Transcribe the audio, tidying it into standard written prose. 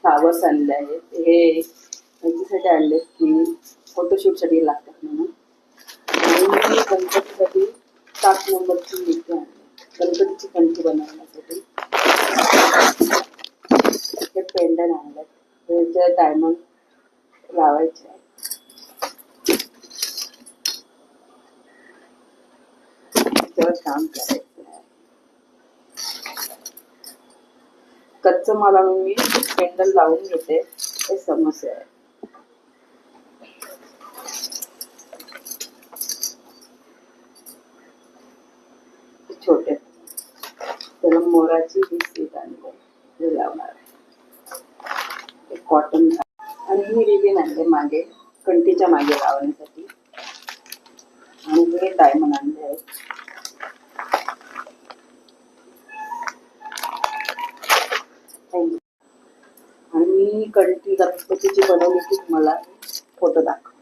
Flowers आणले आहेत. हे याच्यासाठी आणले की फोटोशूटसाठी लागतात म्हणून. आणि मी गणपतीसाठी 7 नंबरची मूर्ती आणली गणपतीची कंठी बनवण्यासाठी. हे पेंडन आणलं, हे डायमंड लावायचे आहे. त्याच्यावर काम करायचं आहे. कच्चं माल आणून मी पेंडल लावून घेते. हे समस्या आहे. छोटे त्याला मोराची ही सीट आणली, हे लावणार आहे. कॉटन आणि ही रिबीन आणले मागे कंठीच्या मागे लावण्यासाठी. आणि हे डायमंड आणले आहे. आणि मी कंठी गणपतीची बनवली की तुम्हाला फोटो दाखव.